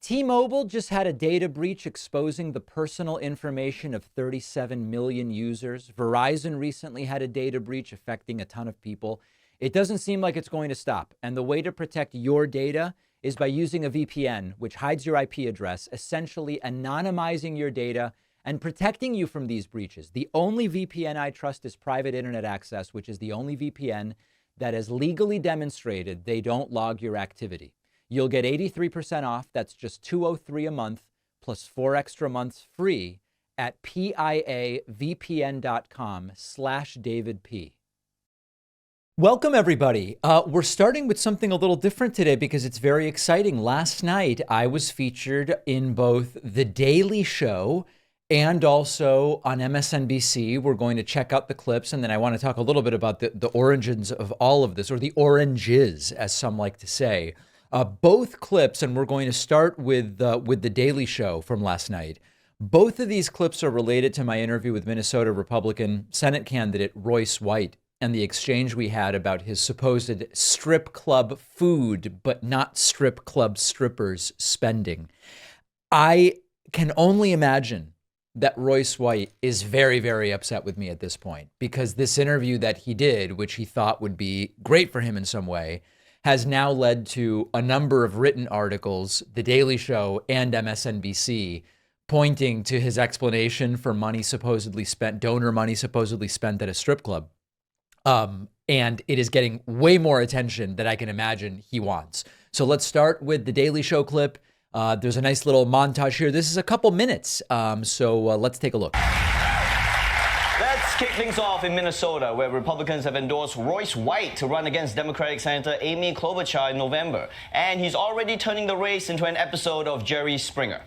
T-Mobile just had a data breach exposing the personal information of 37 million users. Verizon recently had a data breach affecting a ton of people. It doesn't seem like it's going to stop. And the way to protect your data is by using a VPN, which hides your IP address, essentially anonymizing your data and protecting you from these breaches. The only VPN I trust is Private Internet Access, which is the only VPN that has legally demonstrated they don't log your activity. You'll get 83% off. That's just $203 a month plus 4 extra months free at piavpn.com/DavidP. Welcome, everybody. We're starting with something a little different today because it's very exciting. Last night, I was featured in both The Daily Show and also on MSNBC. We're going to check out the clips, and then I want to talk a little bit about the origins of all of this, or the oranges, as some like to say. Both clips, and we're going to start with The Daily Show from last night. Both of these clips are related to my interview with Minnesota Republican Senate candidate Royce White and the exchange we had about his supposed strip club food, but not strip club strippers spending. I can only imagine that Royce White is very, very upset with me at this point, because this interview that he did, which he thought would be great for him in some way, has now led to a number of written articles, The Daily Show and MSNBC, pointing to his explanation for money supposedly spent, donor money supposedly spent at a strip club. And it is getting way more attention than I can imagine he wants. So let's start with the Daily Show clip. There's a nice little montage here. This is a couple minutes, so let's take a look. Let's kick things off in Minnesota, where Republicans have endorsed Royce White to run against Democratic Senator Amy Klobuchar in November. And he's already turning the race into an episode of Jerry Springer.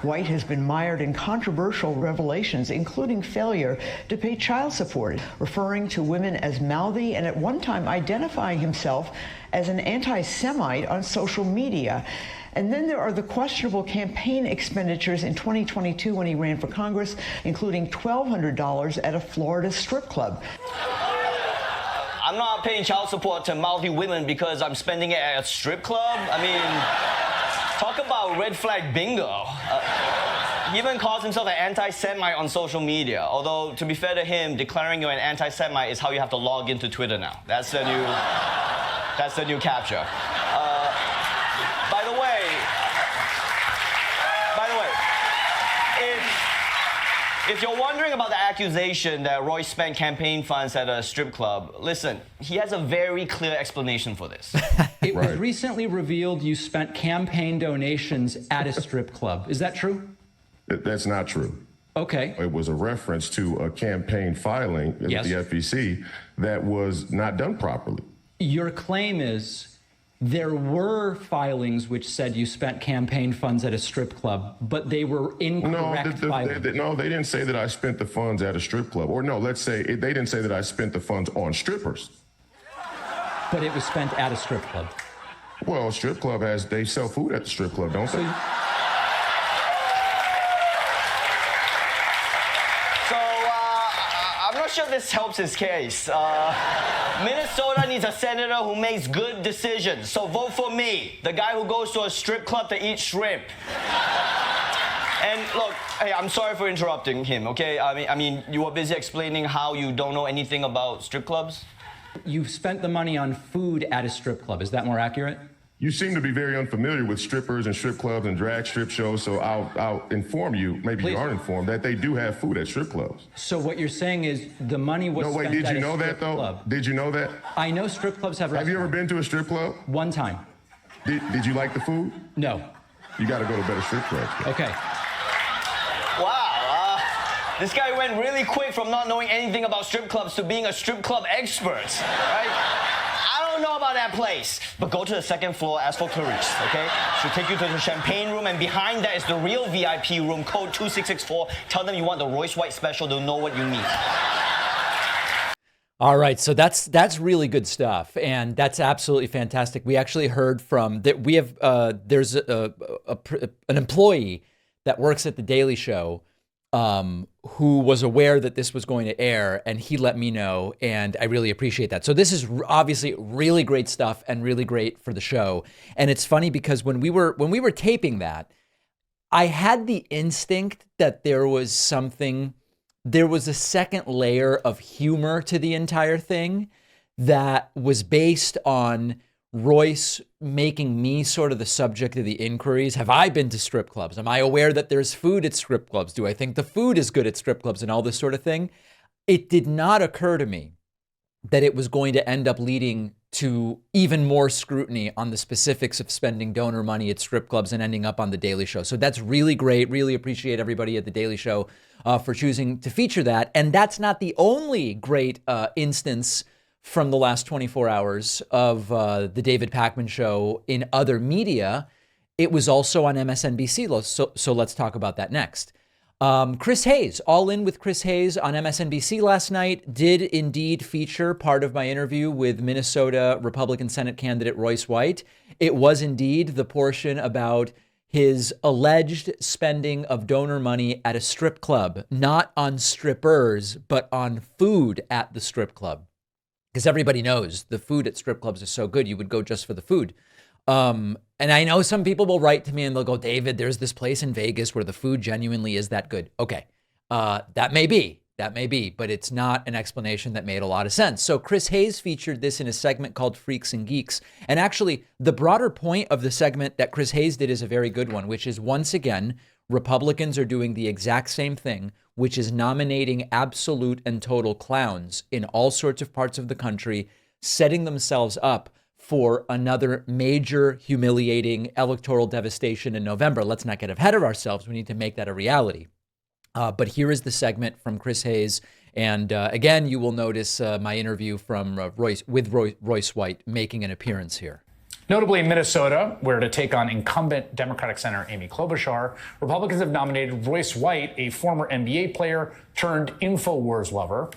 White has been mired in controversial revelations, including failure to pay child support, referring to women as mouthy, and at one time identifying himself as an anti-Semite on social media. And then there are the questionable campaign expenditures in 2022 when he ran for Congress, including $1,200 at a Florida strip club. I'm not paying child support to mouthy women because I'm spending it at a strip club. I mean, talk about red flag bingo. He even calls himself an anti-Semite on social media. Although, to be fair to him, declaring you're an anti-Semite is how you have to log into Twitter now. That's the new capture. By the way, if you're wondering about the accusation that Royce spent campaign funds at a strip club, listen, he has a very clear explanation for this. It was recently revealed you spent campaign donations at a strip club. Is that true? That's not true. Okay. It was a reference to a campaign filing at the FEC that was not done properly. Your claim is there were filings which said you spent campaign funds at a strip club, but they were incorrect filings. No, they didn't say that I spent the funds at a strip club. Or no, let's say they didn't say that I spent the funds on strippers. But it was spent at a strip club. Well, strip club they sell food at the strip club, don't they? I'm not sure this helps his case. Minnesota needs a senator who makes good decisions. So vote for me, the guy who goes to a strip club to eat shrimp. And look, hey, I'm sorry for interrupting him, okay? I mean, you were busy explaining how you don't know anything about strip clubs. You've spent the money on food at a strip club. Is that more accurate? You seem to be very unfamiliar with strippers and strip clubs and drag strip shows, so I'll inform you, maybe Please. You aren't informed, that they do have food at strip clubs. So what you're saying is the money was spent at a strip club. Did you know that, though? Club. Did you know that? I know strip clubs have restaurants. Have you ever been to a strip club? One time. Did you like the food? No. You got to go to better strip clubs. Okay. Wow, this guy went really quick from not knowing anything about strip clubs to being a strip club expert, right? I don't know about that place, but go to the second floor, ask for Clarice, okay? She'll take you to the champagne room, and behind that is the real VIP room, code 2664. Tell them you want the Royce White special, they'll know what you need. All right, so that's really good stuff, and that's absolutely fantastic. We actually heard from that. We have there's an employee that works at the Daily Show who was aware that this was going to air, and he let me know, and I really appreciate that. So this is obviously really great stuff and really great for the show. And it's funny because when we were taping that, I had the instinct that there was a second layer of humor to the entire thing that was based on Royce making me sort of the subject of the inquiries. Have I been to strip clubs? Am I aware that there's food at strip clubs? Do I think the food is good at strip clubs and all this sort of thing? It did not occur to me that it was going to end up leading to even more scrutiny on the specifics of spending donor money at strip clubs and ending up on the Daily Show. So that's really great. Really appreciate everybody at the Daily Show for choosing to feature that. And that's not the only great instance from the last 24 hours of the David Pakman Show in other media. It was also on MSNBC. So let's talk about that next. Chris Hayes, All In with Chris Hayes on MSNBC last night, did indeed feature part of my interview with Minnesota Republican Senate candidate Royce White. It was indeed the portion about his alleged spending of donor money at a strip club, not on strippers, but on food at the strip club. Because everybody knows the food at strip clubs is so good, you would go just for the food. And I know some people will write to me and they'll go, David, there's this place in Vegas where the food genuinely is that good. Okay, that may be, but it's not an explanation that made a lot of sense. So Chris Hayes featured this in a segment called Freaks and Geeks. And actually, the broader point of the segment that Chris Hayes did is a very good one, which is, once again, Republicans are doing the exact same thing, which is nominating absolute and total clowns in all sorts of parts of the country, setting themselves up for another major humiliating electoral devastation in November. Let's not get ahead of ourselves. We need to make that a reality. But here is the segment from Chris Hayes. And again, you will notice my interview from Royce White making an appearance here. Notably in Minnesota, where to take on incumbent Democratic Senator Amy Klobuchar, Republicans have nominated Royce White, a former NBA player turned InfoWars lover,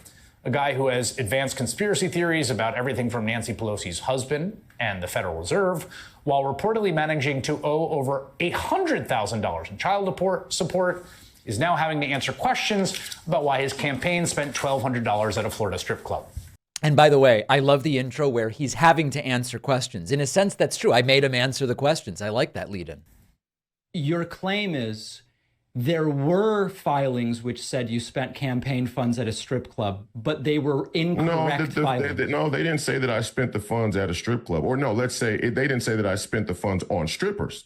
a guy who has advanced conspiracy theories about everything from Nancy Pelosi's husband and the Federal Reserve, while reportedly managing to owe over $800,000 in child support, is now having to answer questions about why his campaign spent $1,200 at a Florida strip club. And by the way, I love the intro where he's having to answer questions. In a sense, that's true. I made him answer the questions. I like that lead-in. Your claim is there were filings which said you spent campaign funds at a strip club, but they were incorrect filings. No, they didn't say that I spent the funds at a strip club. Or no, let's say they didn't say that I spent the funds on strippers.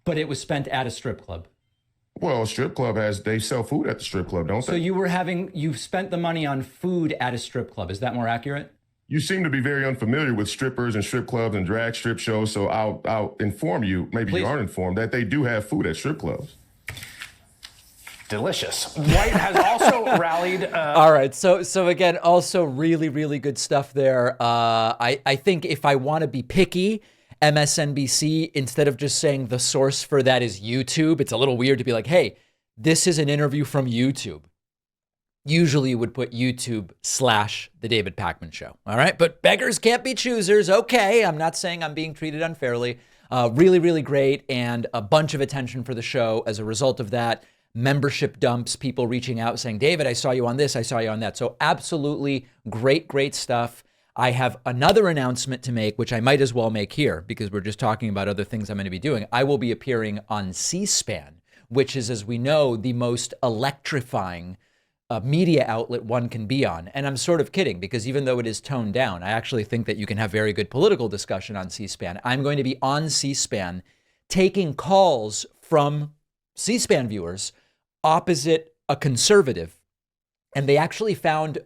But it was spent at a strip club. Well, strip club they sell food at the strip club, don't they? So you spent the money on food at a strip club. Is that more accurate? You seem to be very unfamiliar with strippers and strip clubs and drag strip shows. So I'll inform you, maybe Please. You aren't informed, that they do have food at strip clubs. Delicious. White has also rallied. All right. So again, also really, really good stuff there. I think if I want to be picky, MSNBC, instead of just saying the source for that is YouTube, it's a little weird to be like, hey, this is an interview from YouTube. Usually you would put YouTube/The David Pakman Show. All right. But beggars can't be choosers. Okay. I'm not saying I'm being treated unfairly. Really, really great. And a bunch of attention for the show as a result of that. Membership dumps, people reaching out saying, David, I saw you on this. I saw you on that. So absolutely great, great stuff. I have another announcement to make, which I might as well make here because we're just talking about other things I'm going to be doing. I will be appearing on C-SPAN, which is, as we know, the most electrifying media outlet one can be on. And I'm sort of kidding because even though it is toned down, I actually think that you can have very good political discussion on C-SPAN. I'm going to be on C-SPAN taking calls from C-SPAN viewers opposite a conservative. And they actually found...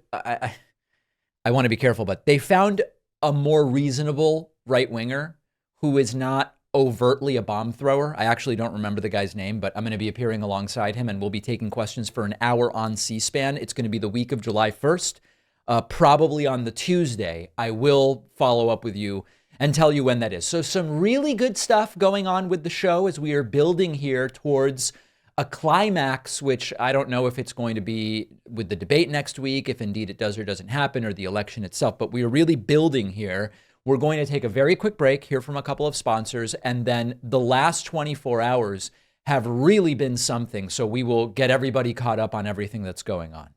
I want to be careful, but they found a more reasonable right-winger who is not overtly a bomb thrower. I actually don't remember the guy's name, but I'm going to be appearing alongside him and we'll be taking questions for an hour on C-SPAN. It's going to be the week of July 1st. Probably on the Tuesday, I will follow up with you and tell you when that is. So some really good stuff going on with the show as we are building here towards a climax, which I don't know if it's going to be with the debate next week, if indeed it does or doesn't happen, or the election itself, but we are really building here. We're going to take a very quick break, hear from a couple of sponsors, and then the last 24 hours have really been something. So we will get everybody caught up on everything that's going on.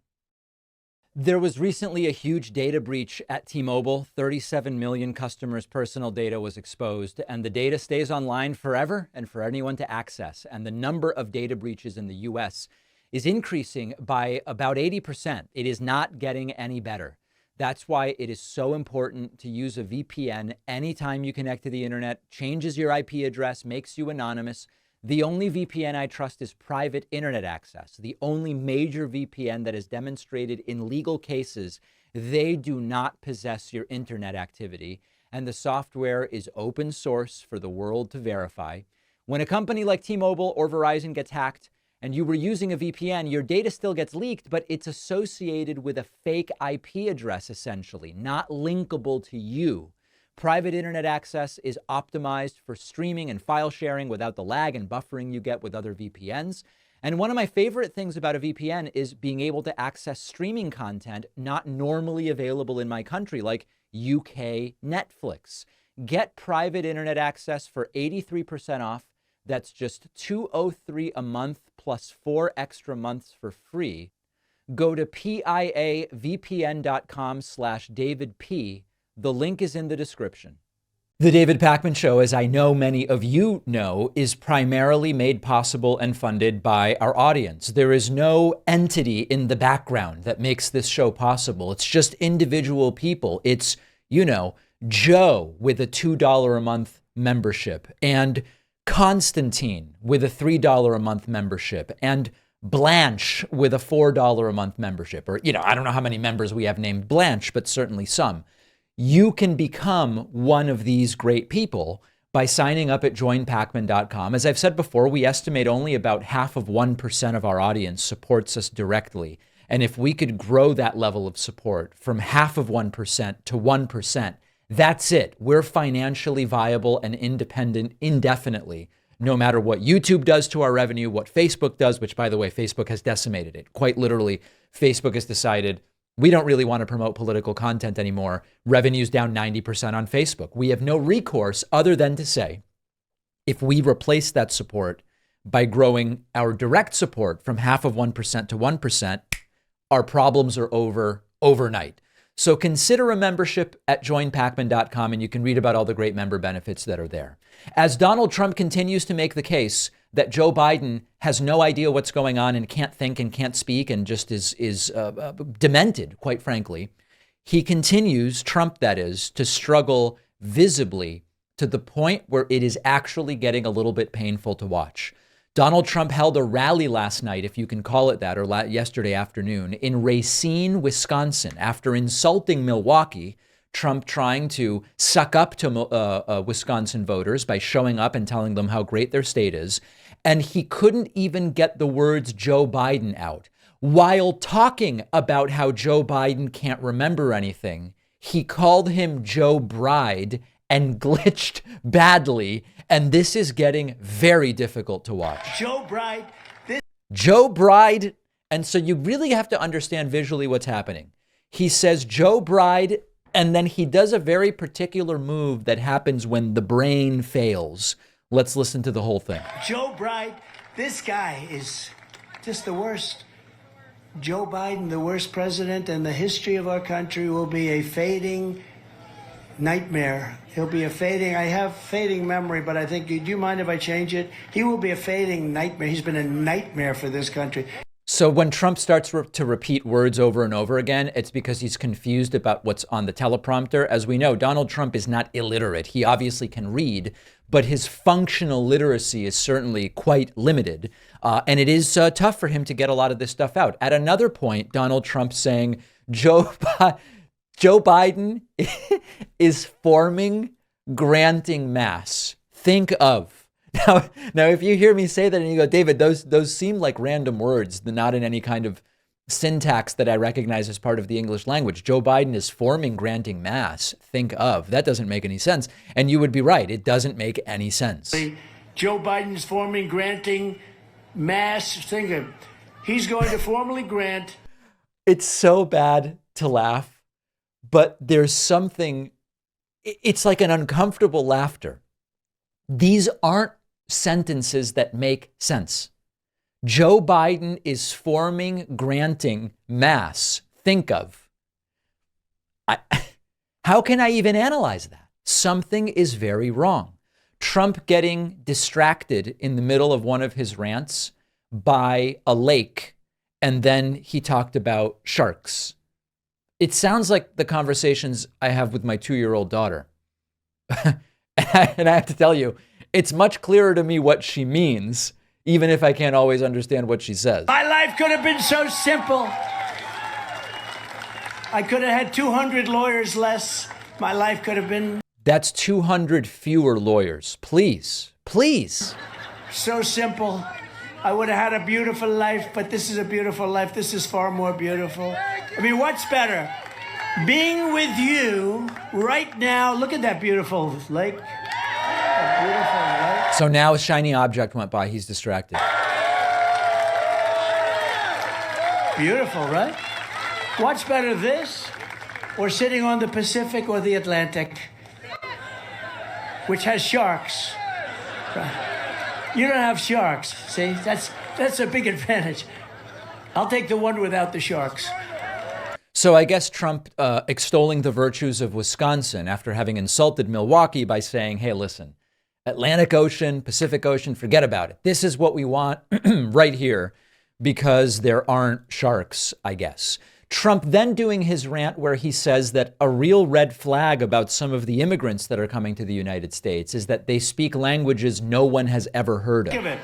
There was recently a huge data breach at T-Mobile. 37 million customers' personal data was exposed, and the data stays online forever and for anyone to access. And the number of data breaches in the US is increasing by about 80%. It is not getting any better. That's why it is so important to use a VPN anytime you connect to the internet. Changes your IP address, makes you anonymous. The only VPN I trust is private internet access. The only major VPN that is demonstrated in legal cases, they do not possess your internet activity, and the software is open source for the world to verify. When a company like T-Mobile or Verizon gets hacked and you were using a VPN, your data still gets leaked, but it's associated with a fake IP address, essentially, not linkable to you. Private internet access is optimized for streaming and file sharing without the lag and buffering you get with other VPNs. And one of my favorite things about a VPN is being able to access streaming content not normally available in my country, like UK Netflix. Get private internet access for 83% off. That's just $203 a month plus 4 extra months for free. Go to piavpn.com/DavidP. The link is in the description. The David Pakman Show, as I know many of you know, is primarily made possible and funded by our audience. There is no entity in the background that makes this show possible. It's just individual people. It's, Joe with a $2 a month membership, and Constantine with a $3 a month membership, and Blanche with a $4 a month membership. Or, I don't know how many members we have named Blanche, but certainly some. You can become one of these great people by signing up at joinpakman.com. As I've said before, we estimate only about 0.5% of our audience supports us directly. And if we could grow that level of support from 0.5% to 1%, that's it. We're financially viable and independent indefinitely, no matter what YouTube does to our revenue, what Facebook does, which, by the way, Facebook has decimated it. Quite literally, Facebook has decided, we don't really want to promote political content anymore. Revenue's down 90% on Facebook. We have no recourse other than to say, if we replace that support by growing our direct support from 0.5% to 1%, our problems are over overnight. So consider a membership at joinpakman.com, and you can read about all the great member benefits that are there. As Donald Trump continues to make the case that Joe Biden has no idea what's going on and can't think and can't speak and just is demented, quite frankly, he continues, Trump that is, to struggle visibly to the point where it is actually getting a little bit painful to watch. Donald Trump held a rally last night, if you can call it that, or yesterday afternoon, in Racine, Wisconsin. After insulting Milwaukee, Trump trying to suck up to Wisconsin voters by showing up and telling them how great their state is. And he couldn't even get the words Joe Biden out. While talking about how Joe Biden can't remember anything, he called him Joe Bride and glitched badly. And this is getting very difficult to watch. Joe Bride. Joe Bride. And so you really have to understand visually what's happening. He says Joe Bride, and then he does a very particular move that happens when the brain fails. Let's listen to the whole thing. Joe Bride, this guy is just the worst. Joe Biden, the worst president in the history of our country, will be a fading nightmare. He'll be a fading, I have fading memory, but I think, do you mind if I change it? He will be a fading nightmare. He's been a nightmare for this country. So when Trump starts to repeat words over and over again, it's because he's confused about what's on the teleprompter. As we know, Donald Trump is not illiterate. He obviously can read, but his functional literacy is certainly quite limited. And it is tough for him to get a lot of this stuff out. At another point, Donald Trump saying, Joe Biden is forming granting mass. Think of. Now, if you hear me say that and you go, David, those seem like random words, not in any kind of syntax that I recognize as part of the English language. Joe Biden is forming granting mass. Think of. That doesn't make any sense. And you would be right. It doesn't make any sense. Joe Biden's forming granting mass. Think of. He's going to formally grant. It's so bad to laugh, but there's something, it's like an uncomfortable laughter. These aren't sentences that make sense. Joe Biden is forming, granting, mass. Think of. How can I even analyze that? Something is very wrong. Trump getting distracted in the middle of one of his rants by a lake, and then he talked about sharks. It sounds like the conversations I have with my 2-year-old daughter. And I have to tell you, it's much clearer to me what she means, even if I can't always understand what she says. My life could have been so simple. I could have had 200 lawyers less. My life could have been... That's 200 fewer lawyers. Please, please. So simple. I would have had a beautiful life, but this is a beautiful life. This is far more beautiful. I mean, what's better? Being with you right now. Look at that beautiful lake. That beautiful lake. So now a shiny object went by. He's distracted. Beautiful, right? What's better, this or sitting on the Pacific or the Atlantic, which has sharks? Right. You don't have sharks. See, that's a big advantage. I'll take the one without the sharks. So I guess Trump extolling the virtues of Wisconsin after having insulted Milwaukee by saying, hey, listen, Atlantic Ocean, Pacific Ocean, forget about it. This is what we want right here because there aren't sharks, I guess. Trump then doing his rant where he says that a real red flag about some of the immigrants that are coming to the United States is that they speak languages no one has ever heard of. Give it.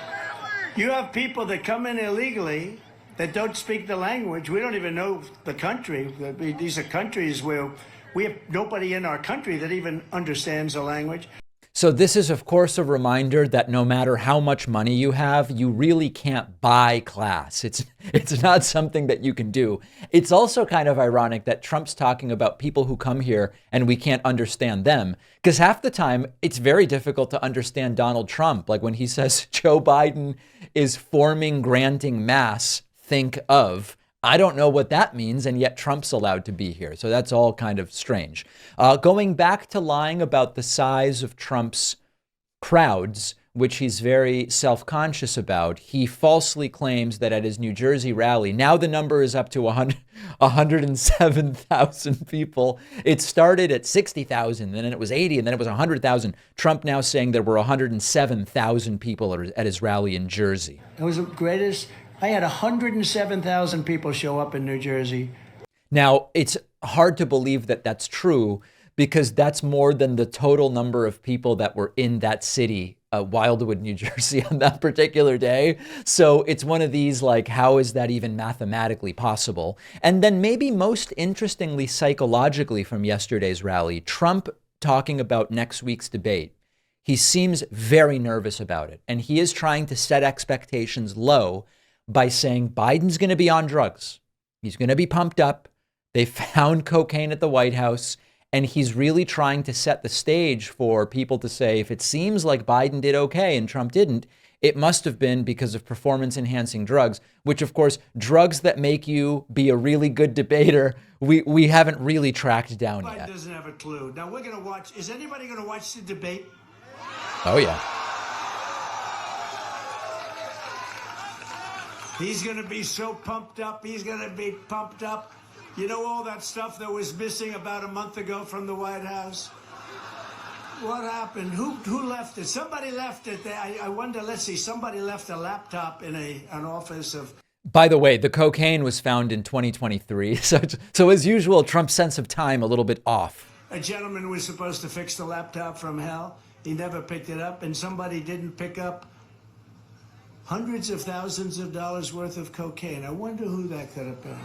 You have people that come in illegally that don't speak the language. We don't even know the country. These are countries where we have nobody in our country that even understands the language. So this is, of course, a reminder that no matter how much money you have, you really can't buy class. It's not something that you can do. It's also kind of ironic that Trump's talking about people who come here and we can't understand them, because half the time it's very difficult to understand Donald Trump. Like when he says Joe Biden is forming, granting mass, think of. I don't know what that means, and yet Trump's allowed to be here. So that's all kind of strange. Going back to lying about the size of Trump's crowds, which he's very self-conscious about, he falsely claims that at his New Jersey rally, now the number is up to 107,000 people. It started at 60,000, then it was 80, and then it was 100,000. Trump now saying there were 107,000 people at his rally in Jersey. It was the greatest. I had 107,000 people show up in New Jersey. Now, it's hard to believe that that's true because that's more than the total number of people that were in that city, Wildwood, New Jersey, on that particular day. So it's one of these, like, how is that even mathematically possible? And then maybe most interestingly, psychologically from yesterday's rally, Trump talking about next week's debate. He seems very nervous about it. And he is trying to set expectations low by saying Biden's going to be on drugs. He's going to be pumped up. They found cocaine at the White House. And he's really trying to set the stage for people to say, if it seems like Biden did okay and Trump didn't, it must have been because of performance-enhancing drugs, which, of course, drugs that make you be a really good debater, we haven't really tracked down Biden yet. Doesn't have a clue. Now, we're going to watch. Is anybody going to watch the debate? Oh, yeah. He's going to be so pumped up. He's going to be pumped up. You know all that stuff that was missing about a month ago from the White House? What happened? Who left it? Somebody left it. I wonder, let's see, somebody left a laptop in an office of... By the way, the cocaine was found in 2023. So as usual, Trump's sense of time a little bit off. A gentleman was supposed to fix the laptop from hell. He never picked it up, and somebody didn't pick up hundreds of thousands of dollars worth of cocaine. I wonder who that could have been.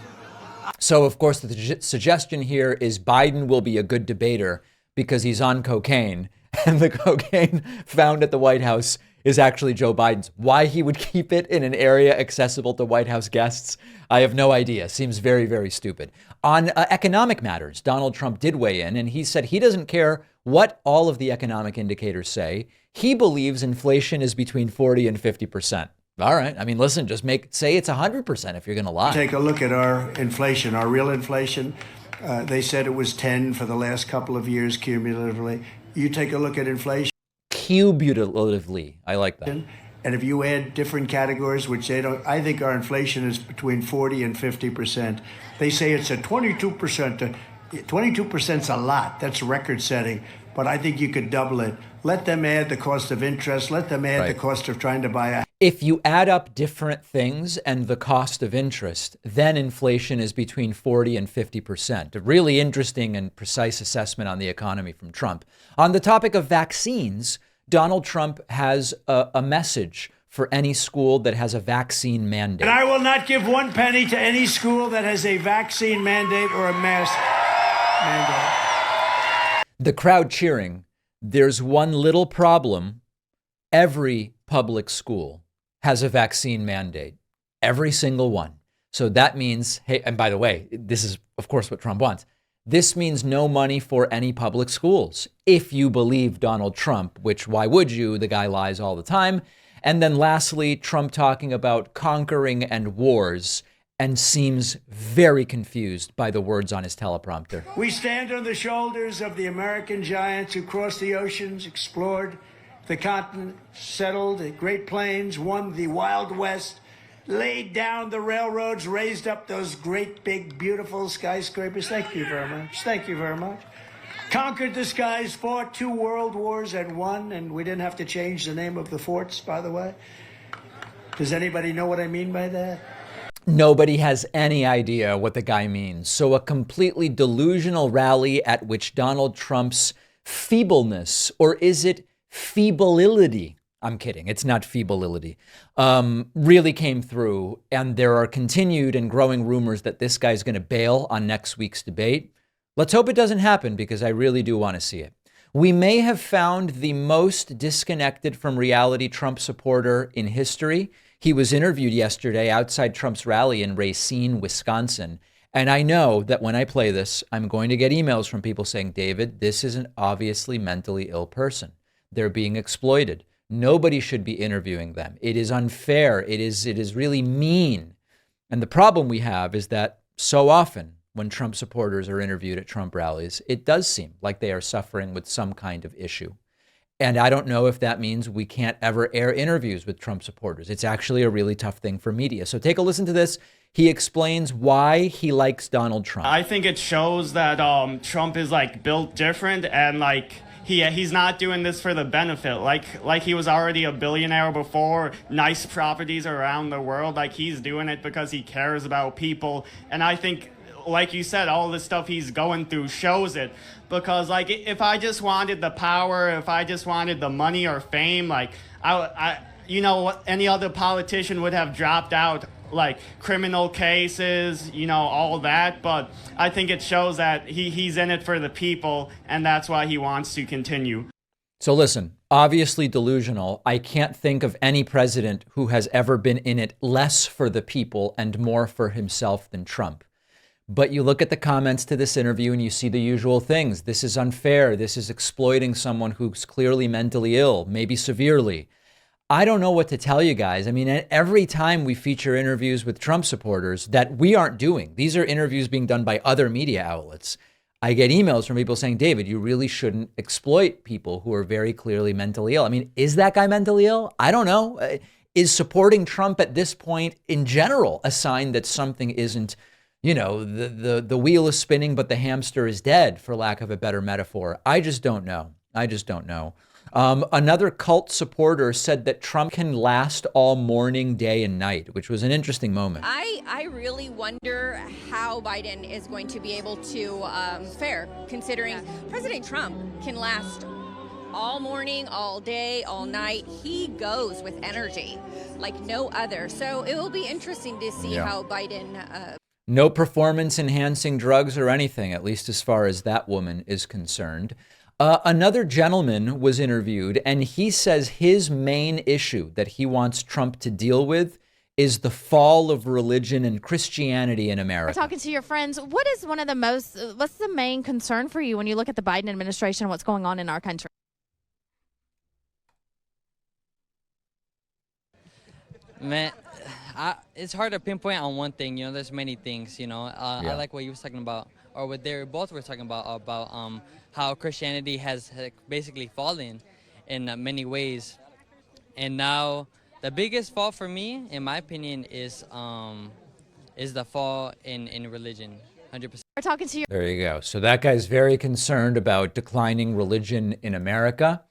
So, of course, the suggestion here is Biden will be a good debater because he's on cocaine. And the cocaine found at the White House is actually Joe Biden's. Why he would keep it in an area accessible to White House guests, I have no idea. Seems very, very stupid. On economic matters, Donald Trump did weigh in, and he said he doesn't care what all of the economic indicators say. He believes inflation is between 40 and 50%. All right. I mean, listen, just say it's 100% if you're going to lie. Take a look at our inflation, our real inflation. They said it was 10 for the last couple of years cumulatively. You take a look at inflation. Cumulatively. I like that. And if you add different categories, which they don't, I think our inflation is between 40 and 50%. They say it's a 22%. 22% is a lot. That's record setting. But I think you could double it. Let them add the cost of interest. Let them add the cost of trying to buy a. If you add up different things and the cost of interest, then inflation is between 40 and 50%. A really interesting and precise assessment on the economy from Trump. On the topic of vaccines, Donald Trump has a message for any school that has a vaccine mandate. And I will not give 1 penny to any school that has a vaccine mandate or a mask mandate. The crowd cheering. There's one little problem. Every public school has a vaccine mandate. Every single one. So that means, hey, and by the way, this is, of course, what Trump wants. This means no money for any public schools, if you believe Donald Trump, which why would you? The guy lies all the time. And then lastly, Trump talking about conquering and wars and seems very confused by the words on his teleprompter. We stand on the shoulders of the American giants who crossed the oceans, explored the continent, settled the Great Plains, won the Wild West, laid down the railroads, raised up those great, big, beautiful skyscrapers. Thank you very much. Thank you very much. Conquered the skies, fought 2 world wars and won, and we didn't have to change the name of the forts, by the way. Does anybody know what I mean by that? Nobody has any idea what the guy means. So a completely delusional rally at which Donald Trump's feebleness, or is it feebility? I'm kidding. It's not feebility. Really came through. And there are continued and growing rumors that this guy's going to bail on next week's debate. Let's hope it doesn't happen, because I really do want to see it. We may have found the most disconnected from reality Trump supporter in history. He was interviewed yesterday outside Trump's rally in Racine, Wisconsin. And I know that when I play this, I'm going to get emails from people saying, David, this is an obviously mentally ill person. They're being exploited. Nobody should be interviewing them. It is unfair. It is really mean. And the problem we have is that so often when Trump supporters are interviewed at Trump rallies, it does seem like they are suffering with some kind of issue. And I don't know if that means we can't ever air interviews with Trump supporters. It's actually a really tough thing for media. So take a listen to this. He explains why he likes Donald Trump. I think it shows that Trump is built different, and he's not doing this for the benefit. Like he was already a billionaire before, nice properties around the world. He's doing it because he cares about people. And I think, like you said, all the stuff he's going through shows it. Because if I just wanted the power, if I just wanted the money or fame, any other politician would have dropped out, criminal cases, all that. But I think it shows that he's in it for the people, and that's why he wants to continue. So listen, obviously delusional. I can't think of any president who has ever been in it less for the people and more for himself than Trump. But you look at the comments to this interview and you see the usual things. This is unfair. This is exploiting someone who's clearly mentally ill, maybe severely. I don't know what to tell you guys. I mean, every time we feature interviews with Trump supporters that we aren't doing, these are interviews being done by other media outlets. I get emails from people saying, David, you really shouldn't exploit people who are very clearly mentally ill. I mean, is that guy mentally ill? I don't know. Is supporting Trump at this point in general a sign that something isn't, the wheel is spinning, but the hamster is dead, for lack of a better metaphor? I just don't know. Another cult supporter said that Trump can last all morning, day, and night, which was an interesting moment. I really wonder how Biden is going to be able to fare, considering President Trump can last all morning, all day, all night. He goes with energy like no other. So it will be interesting to see how Biden... No performance-enhancing drugs or anything, at least as far as that woman is concerned. Another gentleman was interviewed, and he says his main issue that he wants Trump to deal with is the fall of religion and Christianity in America. Talking to your friends, what's the main concern for you when you look at the Biden administration and what's going on in our country? Man, it's hard to pinpoint on one thing. There's many things. I like what you were talking about, or what they both were talking about how Christianity has basically fallen, in many ways. And now the biggest fall for me, in my opinion, is the fall in religion, 100%. We're talking to you. There you go. So that guy's very concerned about declining religion in America.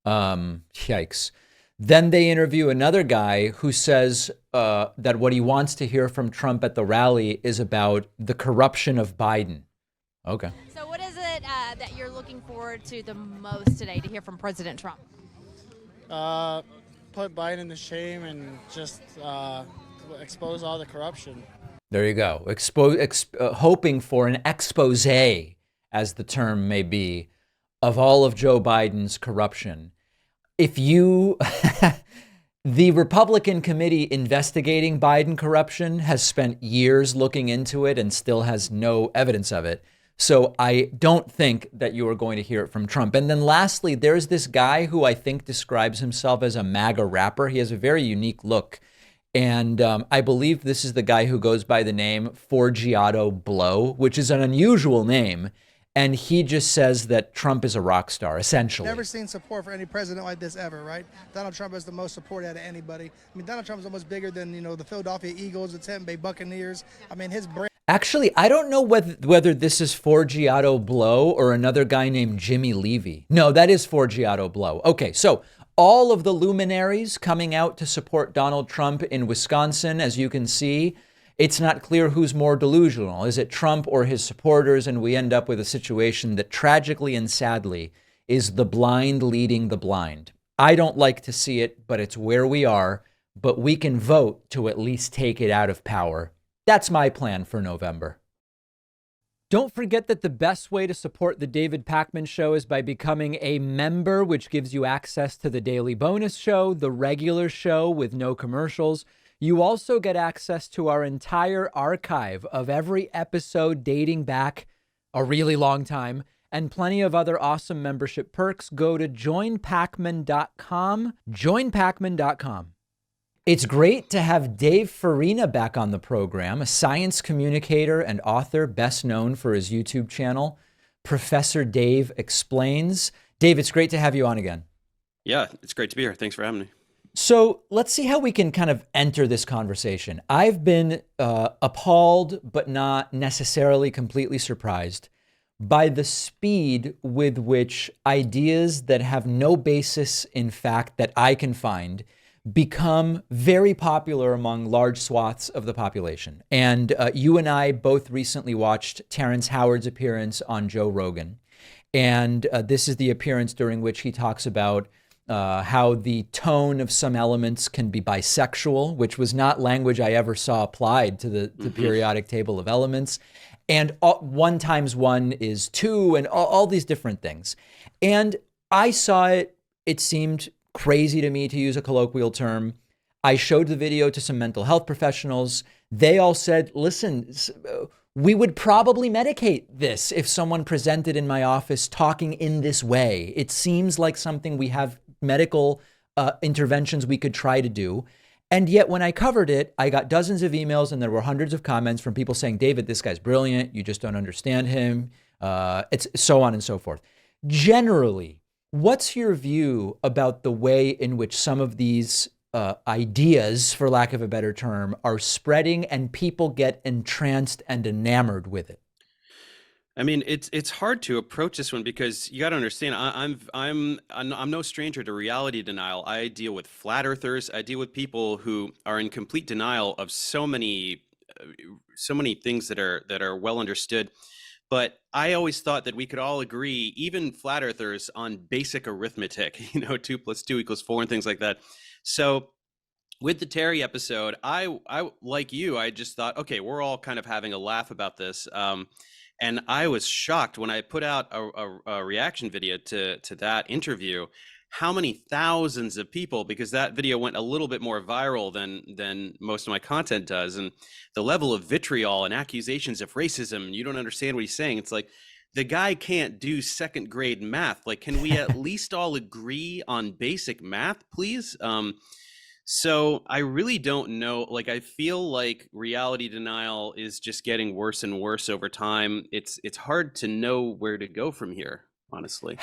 Yikes. Then they interview another guy who says that what he wants to hear from Trump at the rally is about the corruption of Biden. Okay. So what is it that you're looking forward to the most today to hear from President Trump? Put Biden to shame and just expose all the corruption. There you go. Hoping for an expose, as the term may be, of all of Joe Biden's corruption. If you, the Republican committee investigating Biden corruption has spent years looking into it and still has no evidence of it. So I don't think that you are going to hear it from Trump. And then lastly, there's this guy who I think describes himself as a MAGA rapper. He has a very unique look. And I believe this is the guy who goes by the name Forgiato Blow, which is an unusual name. And he just says that Trump is a rock star, essentially. Never seen support for any president like this ever, right? Donald Trump has the most support out of anybody. I mean, Donald Trump is almost bigger than, the Philadelphia Eagles, the Tampa Bay Buccaneers. I mean, his brand. Actually, I don't know whether this is Forgiato Blow or another guy named Jimmy Levy. No, that is Forgiato Blow. Okay, so all of the luminaries coming out to support Donald Trump in Wisconsin, as you can see, it's not clear who's more delusional. Is it Trump or his supporters? And we end up with a situation that tragically and sadly is the blind leading the blind. I don't like to see it, but it's where we are. But we can vote to at least take it out of power. That's my plan for November. Don't forget that the best way to support the David Pakman Show is by becoming a member, which gives you access to the daily bonus show, the regular show with no commercials. You also get access to our entire archive of every episode dating back a really long time and plenty of other awesome membership perks. Go to joinpakman.com, joinpakman.com. It's great to have Dave Farina back on the program, a science communicator and author best known for his YouTube channel, Professor Dave Explains. Dave, it's great to have you on again. Yeah, it's great to be here. Thanks for having me. So let's see how we can kind of enter this conversation. I've been appalled, but not necessarily completely surprised by the speed with which ideas that have no basis in fact that I can find become very popular among large swaths of the population. And you and I both recently watched Terrence Howard's appearance on Joe Rogan. And this is the appearance during which he talks about how the tone of some elements can be bisexual, which was not language I ever saw applied to the periodic table of elements. And 1 times 1 is 2 and all these different things. And I saw it, it seemed crazy to me, to use a colloquial term. I showed the video to some mental health professionals. They all said, listen, we would probably medicate this if someone presented in my office talking in this way. It seems like something we have medical interventions we could try to do. And yet when I covered it, I got dozens of emails and there were hundreds of comments from people saying, David, this guy's brilliant. You just don't understand him. It's so on and so forth. Generally, what's your view about the way in which some of these ideas, for lack of a better term, are spreading and people get entranced and enamored with it? I mean, it's hard to approach this one because you got to understand, I'm no stranger to reality denial. I deal with flat earthers. I deal with people who are in complete denial of so many things that are well understood. But I always thought that we could all agree, even flat earthers, on basic arithmetic, 2 + 2 = 4 and things like that. So with the Terry episode, I like you, I just thought, okay, we're all kind of having a laugh about this. And I was shocked when I put out a reaction video to that interview, how many thousands of people, because that video went a little bit more viral than most of my content does. And the level of vitriol and accusations of racism, you don't understand what he's saying. It's like, the guy can't do 2nd grade math. Like, can we at least all agree on basic math, please? So I really don't know. Like, I feel like reality denial is just getting worse and worse over time. It's hard to know where to go from here. honestly.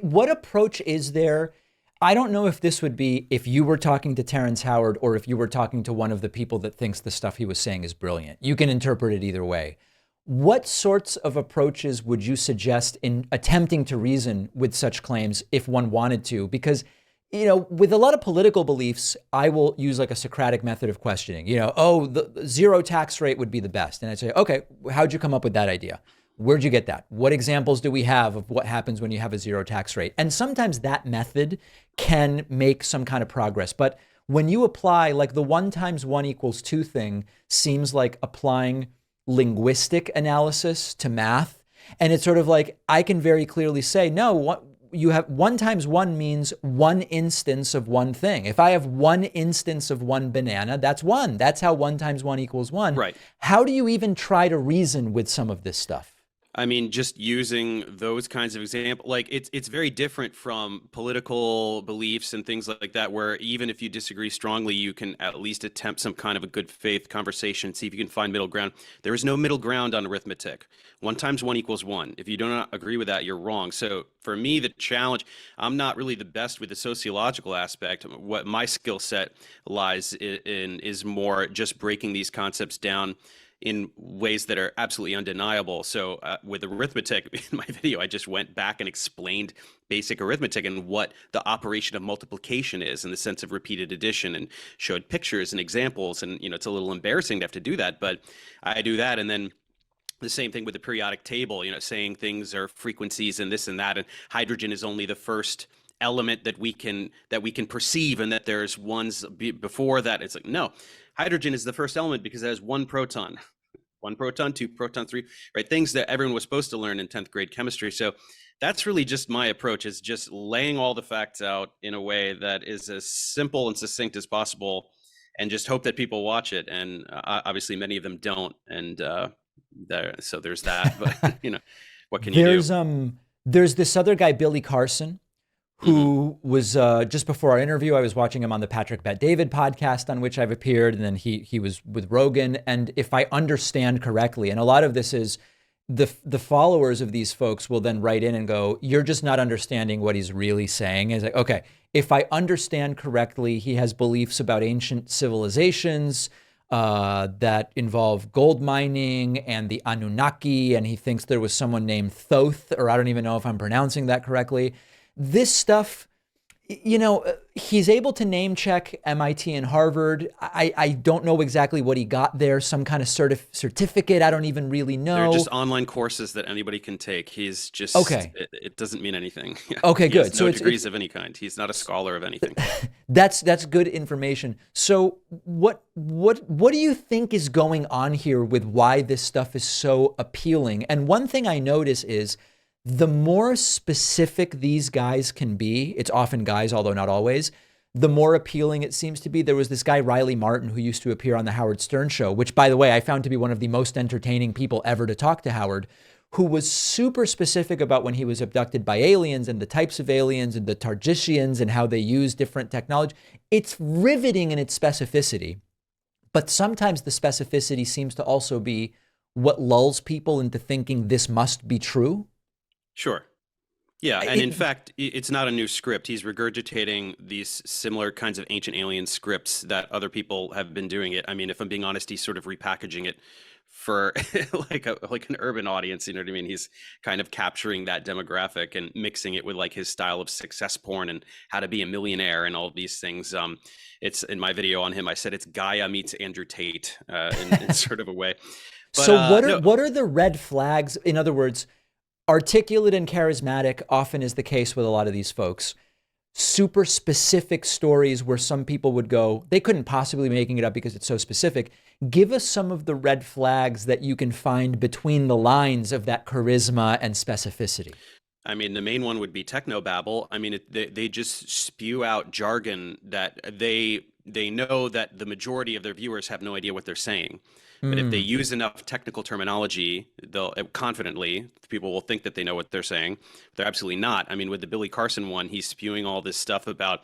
What approach is there? I don't know if this would be if you were talking to Terrence Howard or if you were talking to one of the people that thinks the stuff he was saying is brilliant. You can interpret it either way. What sorts of approaches would you suggest in attempting to reason with such claims if one wanted to? Because, with a lot of political beliefs, I will use like a Socratic method of questioning. The zero tax rate would be the best. And I'd say, okay, how'd you come up with that idea? Where'd you get that? What examples do we have of what happens when you have a zero tax rate? And sometimes that method can make some kind of progress. But when you apply like the 1 × 1 = 2 thing seems like applying linguistic analysis to math. And it's sort of like, I can very clearly say, no, what you have 1 × 1 means 1 instance of one thing. If I have 1 instance of one banana, that's 1. That's how 1 × 1 = 1. Right. How do you even try to reason with some of this stuff? I mean, just using those kinds of examples, like it's very different from political beliefs and things like that, where even if you disagree strongly, you can at least attempt some kind of a good faith conversation, see if you can find middle ground. There is no middle ground on arithmetic. 1 × 1 = 1. If you do not agree with that, you're wrong. So for me, the challenge, I'm not really the best with the sociological aspect. What my skill set lies in is more just breaking these concepts down in ways that are absolutely undeniable. So with arithmetic, in my video, I just went back and explained basic arithmetic and what the operation of multiplication is in the sense of repeated addition, and showed pictures and examples. And, it's a little embarrassing to have to do that, but I do that. And then the same thing with the periodic table, saying things are frequencies and this and that, and hydrogen is only the first element that we can perceive, and that there's ones before that. It's like, no, hydrogen is the first element because it has 1 proton. 1 proton, 2 proton, 3, right? Things that everyone was supposed to learn in 10th grade chemistry. So that's really just my approach, is just laying all the facts out in a way that is as simple and succinct as possible, and just hope that people watch it. And obviously many of them don't. And so there's that, but what can you do? There's this other guy, Billy Carson, who was just before our interview, I was watching him on the Patrick Bet-David podcast, on which I've appeared, and then he was with Rogan. And if I understand correctly, and a lot of this is the followers of these folks will then write in and go, you're just not understanding what he's really saying. It's like, okay, if I understand correctly, he has beliefs about ancient civilizations that involve gold mining and the Anunnaki, and he thinks there was someone named Thoth, or I don't even know if I'm pronouncing that correctly. This stuff, he's able to name check MIT and Harvard. I don't know exactly what he got there, some kind of certificate. I don't even really know. They're just online courses that anybody can take. He's just, okay. It doesn't mean anything. Okay, he good. Has no degrees of any kind. He's not a scholar of anything. That's good information. So what do you think is going on here with why this stuff is so appealing? And one thing I notice is, the more specific these guys can be, it's often guys, although not always, the more appealing it seems to be. There was this guy, Riley Martin, who used to appear on the Howard Stern show, which, by the way, I found to be one of the most entertaining people ever to talk to Howard, who was super specific about when he was abducted by aliens and the types of aliens and the Targishians and how they use different technology. It's riveting in its specificity, but sometimes the specificity seems to also be what lulls people into thinking this must be true. Sure. Yeah, and in fact, it's not a new script. He's regurgitating these similar kinds of ancient alien scripts that other people have been doing it. I mean, if I'm being honest, he's sort of repackaging it for like an urban audience, you know what I mean? He's kind of capturing that demographic and mixing it with like his style of success porn and how to be a millionaire and all of these things. It's in my video on him, I said it's Gaia meets Andrew Tate in sort of a way. But, so what are the red flags? In other words, articulate and charismatic often is the case with a lot of these folks. Super specific stories where some people would go, they couldn't possibly be making it up because it's so specific. Give us some of the red flags that you can find between the lines of that charisma and specificity. I mean, the main one would be technobabble. I mean, they just spew out jargon that they they know that the majority of their viewers have no idea what they're saying. But if they use enough technical terminology, they'll confidently, people will think that they know what they're saying. They're absolutely not. I mean, with the Billy Carson one, he's spewing all this stuff about,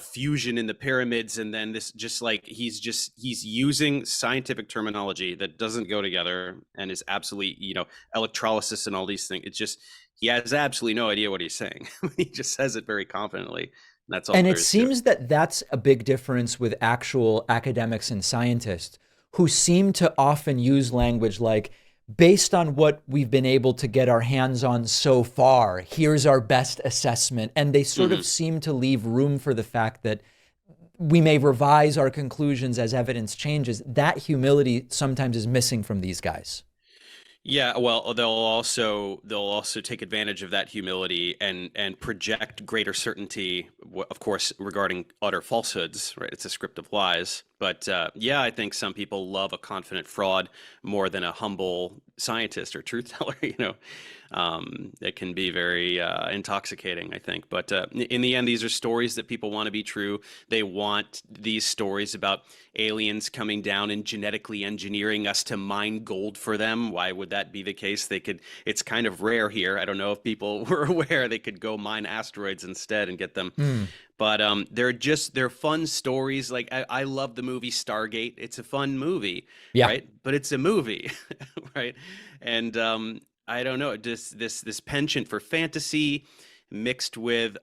fusion in the pyramids. And then this just like, he's using scientific terminology that doesn't go together and is absolutely, electrolysis and all these things. It's just, he has absolutely no idea what he's saying. He just says it very confidently. That's all. And it seems that that's a big difference with actual academics and scientists, who seem to often use language like, based on what we've been able to get our hands on so far, here's our best assessment. And they sort of seem to leave room for the fact that we may revise our conclusions as evidence changes. That humility sometimes is missing from these guys. Yeah, well, they'll also take advantage of that humility and project greater certainty, of course, regarding utter falsehoods, right? It's a script of lies. But yeah, I think some people love a confident fraud more than a humble scientist or truth teller. It can be very intoxicating, I think. But in the end, these are stories that people want to be true. They want these stories about aliens coming down and genetically engineering us to mine gold for them. Why would that be the case? It's kind of rare here. I don't know if people were aware they could go mine asteroids instead and get them. But they're fun stories. Like I love the movie Stargate. It's a fun movie, right? But it's a movie, right? And I don't know, just this penchant for fantasy mixed with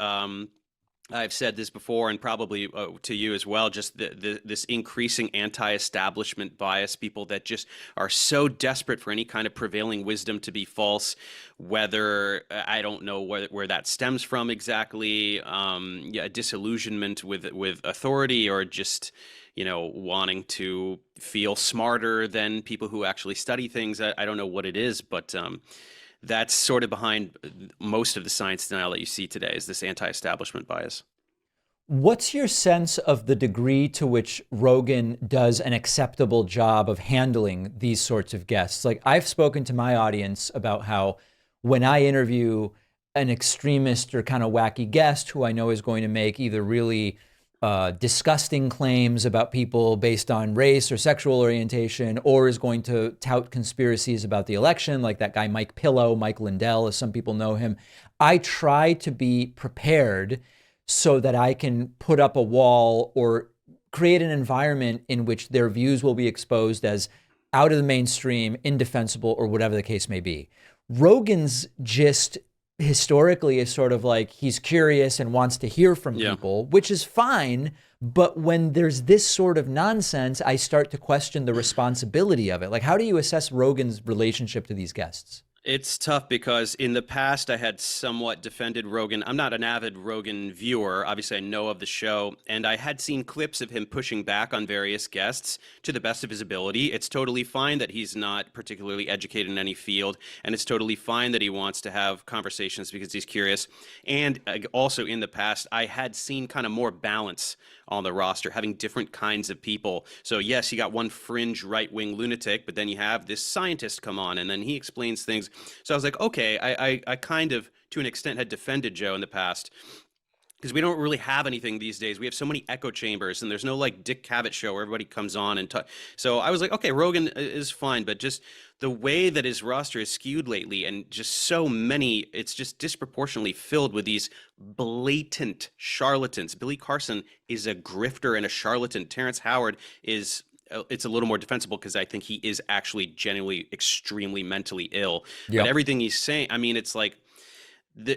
I've said this before, and probably to you as well, just this increasing anti-establishment bias, people that just are so desperate for any kind of prevailing wisdom to be false, whether I don't know where that stems from exactly, a disillusionment with authority, or just, wanting to feel smarter than people who actually study things. I don't know what it is, but that's sort of behind most of the science denial that you see today, is this anti-establishment bias. What's your sense of the degree to which Rogan does an acceptable job of handling these sorts of guests? Like, I've spoken to my audience about how when I interview an extremist or kind of wacky guest who I know is going to make either really disgusting claims about people based on race or sexual orientation, or is going to tout conspiracies about the election, like that guy Mike Pillow, Mike Lindell, as some people know him, I try to be prepared so that I can put up a wall or create an environment in which their views will be exposed as out of the mainstream, indefensible, or whatever the case may be. Rogan's gist historically is sort of like, he's curious and wants to hear from people, which is fine. But when there's this sort of nonsense, I start to question the responsibility of it. Like, how do you assess Rogan's relationship to these guests? It's tough because in the past I had somewhat defended Rogan. I'm not an avid Rogan viewer. Obviously, I know of the show, and I had seen clips of him pushing back on various guests to the best of his ability. It's totally fine that he's not particularly educated in any field, and it's totally fine that he wants to have conversations because he's curious. And also in the past, I had seen kind of more balance on the roster, having different kinds of people. So yes, you got one fringe right-wing lunatic, but then you have this scientist come on, and then he explains things. So I was like, okay, I kind of, to an extent, had defended Joe in the past, because we don't really have anything these days. We have so many echo chambers, and there's no like Dick Cavett show where everybody comes on and talk. So I was like, okay, Rogan is fine, but just the way that his roster is skewed lately, and just so many, it's just disproportionately filled with these blatant charlatans. Billy Carson is a grifter and a charlatan. Terrence Howard is, it's a little more defensible because I think he is actually genuinely extremely mentally ill. But everything he's saying, I mean, it's like,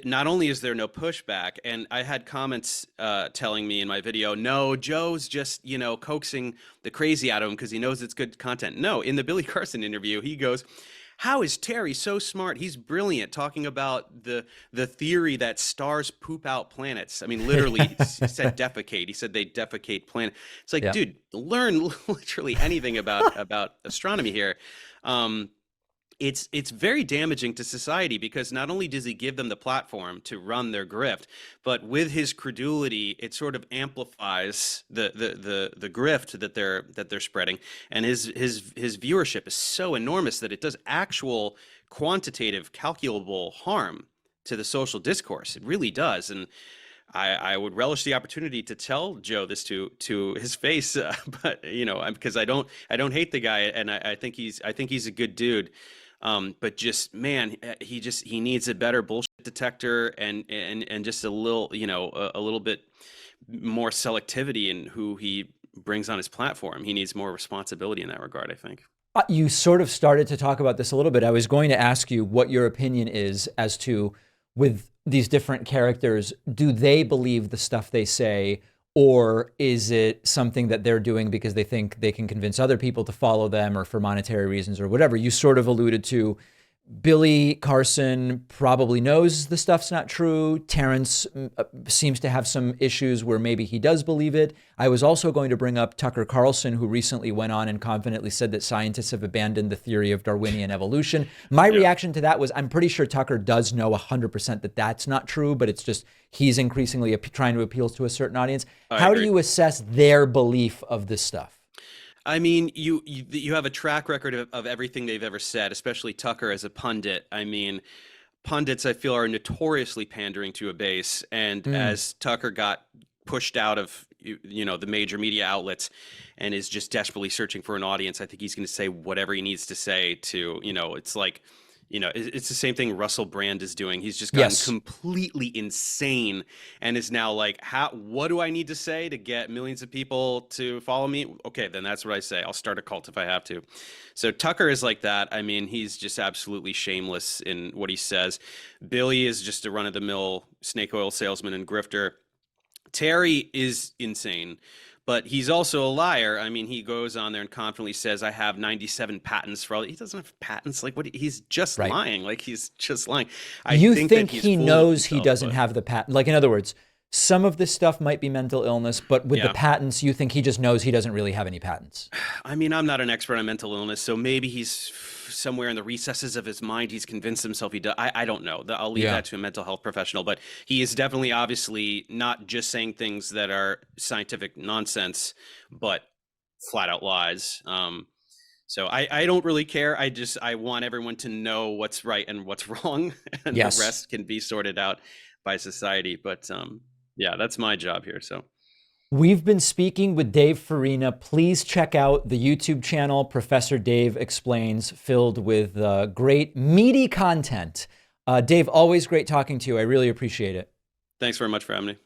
not only is there no pushback, and I had comments telling me in my video, no, Joe's just, coaxing the crazy out of him because he knows it's good content. No, in the Billy Carson interview, he goes, how is Terry so smart? He's brilliant, talking about the theory that stars poop out planets. I mean, literally, he said defecate. He said they defecate planet. It's like, dude, learn literally anything about astronomy here. It's very damaging to society because not only does he give them the platform to run their grift, but with his credulity, it sort of amplifies the grift that they're spreading, and his viewership is so enormous that it does actual quantitative, calculable harm to the social discourse. It really does, and I would relish the opportunity to tell Joe this to his face, but because I don't hate the guy, and I think he's a good dude. But just, man, he needs a better bullshit detector and just a little, a little bit more selectivity in who he brings on his platform. He needs more responsibility in that regard, I think. You sort of started to talk about this a little bit. I was going to ask you what your opinion is as to, with these different characters, do they believe the stuff they say, or is it something that they're doing because they think they can convince other people to follow them, or for monetary reasons or whatever? You sort of alluded to Billy Carson probably knows the stuff's not true. Terrence seems to have some issues where maybe he does believe it. I was also going to bring up Tucker Carlson, who recently went on and confidently said that scientists have abandoned the theory of Darwinian evolution. My reaction to that was, I'm pretty sure Tucker does know 100% that that's not true, but it's just he's increasingly trying to appeal to a certain audience. How do you assess their belief of this stuff? I mean, you have a track record of everything they've ever said, especially Tucker as a pundit. I mean, pundits, I feel, are notoriously pandering to a base. And as Tucker got pushed out of, the major media outlets and is just desperately searching for an audience, I think he's going to say whatever he needs to say to, it's like, it's the same thing Russell Brand is doing. He's just gotten completely insane and is now like, what do I need to say to get millions of people to follow me? Okay, then that's what I say. I'll start a cult if I have to. So Tucker is like that. I mean, he's just absolutely shameless in what he says. Billy is just a run-of-the-mill snake oil salesman and grifter. Terry is insane, but he's also a liar. I mean, he goes on there and confidently says, I have 97 patents for all. He doesn't have patents. Like, what? He's just lying. Like, he's just lying. You think he knows he doesn't have the patent? Like, in other words, some of this stuff might be mental illness, but with the patents, you think he just knows he doesn't really have any patents? I mean, I'm not an expert on mental illness, so maybe he's somewhere in the recesses of his mind, he's convinced himself he does. I don't know. I'll leave that to a mental health professional, but he is definitely obviously not just saying things that are scientific nonsense, but flat out lies. So I don't really care. I want everyone to know what's right and what's wrong, and the rest can be sorted out by society. But that's my job here. So we've been speaking with Dave Farina. Please check out the YouTube channel, Professor Dave Explains, filled with great, meaty content. Dave, always great talking to you. I really appreciate it. Thanks very much for having me.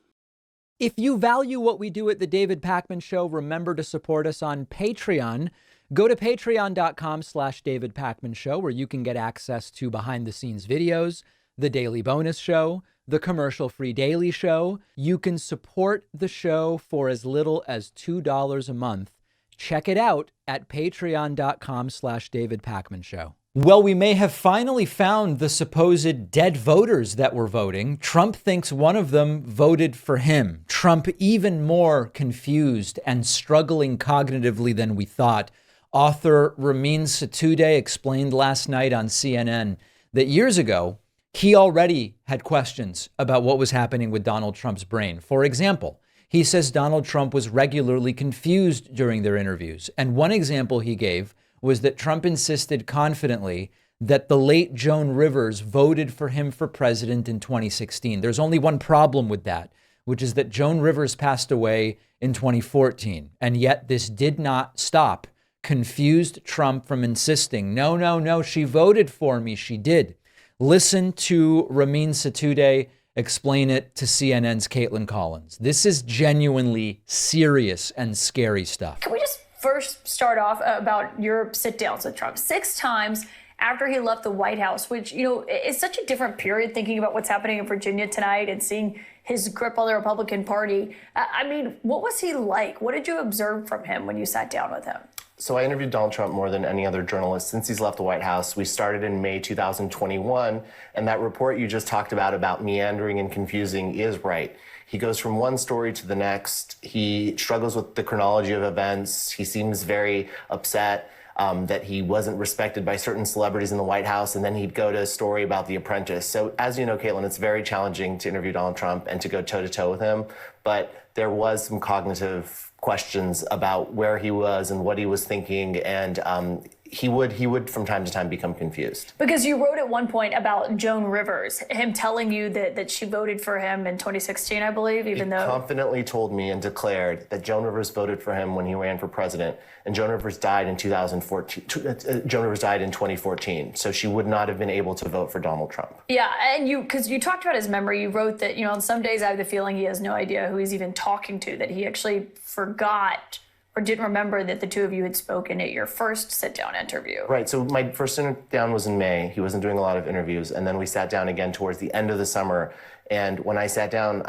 If you value what we do at the David Pakman Show, remember to support us on Patreon. Go to patreon.com/David Pakman Show, where you can get access to behind-the-scenes videos, the Daily Bonus Show, the commercial-free Daily Show. You can support the show for as little as $2 a month. Check it out at patreon.com/David Pakman Show. Well, we may have finally found the supposed dead voters that were voting. Trump thinks one of them voted for him. Trump even more confused and struggling cognitively than we thought. Author Ramin Sotoudeh explained last night on CNN that years ago, he already had questions about what was happening with Donald Trump's brain. For example, he says Donald Trump was regularly confused during their interviews. And one example he gave was that Trump insisted confidently that the late Joan Rivers voted for him for president in 2016. There's only one problem with that, which is that Joan Rivers passed away in 2014. And yet this did not stop confused Trump from insisting, no, she voted for me. She did. Listen to Ramin Sotoudeh explain it to CNN's Caitlin Collins. This is genuinely serious and scary stuff. Can we just first start off about your sit-downs with Trump? 6 times after he left the White House, which, is such a different period, thinking about what's happening in Virginia tonight and seeing his grip on the Republican Party. I mean, what was he like? What did you observe from him when you sat down with him? So I interviewed Donald Trump more than any other journalist since he's left the White House. We started in May 2021, and that report you just talked about meandering and confusing is right. He goes from one story to the next. He struggles with the chronology of events. He seems very upset that he wasn't respected by certain celebrities in the White House, and then he'd go to a story about The Apprentice. So as you know, Caitlin, it's very challenging to interview Donald Trump and to go toe-to-toe with him, but there was some cognitive questions about where he was and what he was thinking, and he would from time to time become confused. Because you wrote at one point about Joan Rivers, him telling you that she voted for him in 2016, I believe, even though... He confidently told me and declared that Joan Rivers voted for him when he ran for president, and Joan Rivers died in 2014. Joan Rivers died in 2014, so she would not have been able to vote for Donald Trump. Yeah, and because you talked about his memory, you wrote that, on some days I have the feeling he has no idea who he's even talking to, that he actually forgot or didn't remember that the two of you had spoken at your first sit-down interview. Right, so my first sit-down was in May. He wasn't doing a lot of interviews, and then we sat down again towards the end of the summer. And when I sat down,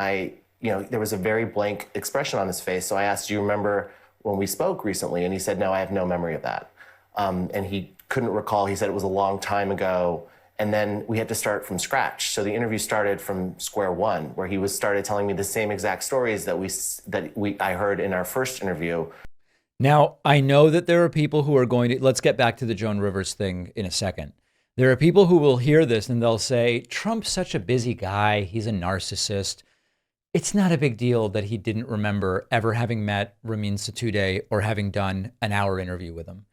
there was a very blank expression on his face. So I asked, do you remember when we spoke recently? And he said, no, I have no memory of that. And he couldn't recall. He said it was a long time ago. And then we had to start from scratch. So the interview started from square one, where he started telling me the same exact stories that I heard in our first interview. Now, I know that there are people who are going to, let's get back to the Joan Rivers thing in a second. There are people who will hear this and they'll say, Trump's such a busy guy. He's a narcissist. It's not a big deal that he didn't remember ever having met Ramin Sotoudeh or having done an hour interview with him.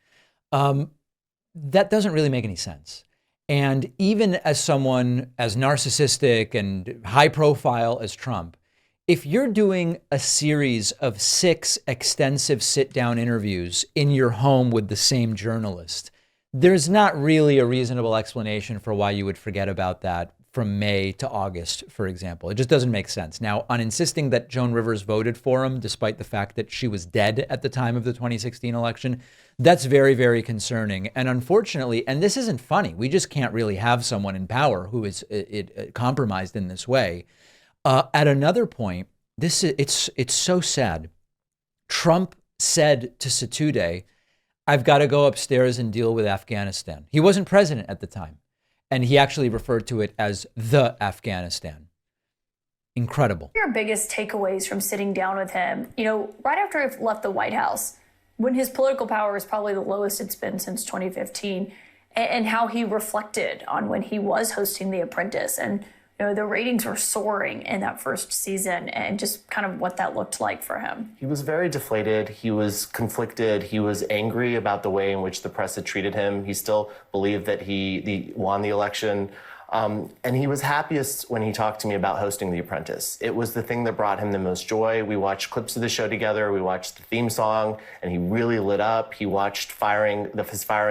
That doesn't really make any sense. And even as someone as narcissistic and high profile as Trump, if you're doing a series of 6 extensive sit-down interviews in your home with the same journalist, there's not really a reasonable explanation for why you would forget about that from May to August, for example. It just doesn't make sense. Now, on insisting that Joan Rivers voted for him, despite the fact that she was dead at the time of the 2016 election, that's very, very concerning. And unfortunately, and this isn't funny, we just can't really have someone in power who is compromised in this way. At another point, it's so sad. Trump said to Sotoudeh, I've got to go upstairs and deal with Afghanistan. He wasn't president at the time, and he actually referred to it as the Afghanistan. Incredible. Your biggest takeaways from sitting down with him, right after he left the White House, when his political power was probably the lowest it's been since 2015, and how he reflected on when he was hosting The Apprentice, and the ratings were soaring in that first season, and just kind of what that looked like for him. He was very deflated. He was conflicted. He was angry about the way in which the press had treated him. He still believed that he won the election. And he was happiest when he talked to me about hosting The Apprentice. It was the thing that brought him the most joy. We watched clips of the show together. We watched the theme song, and he really lit up. He watched his firing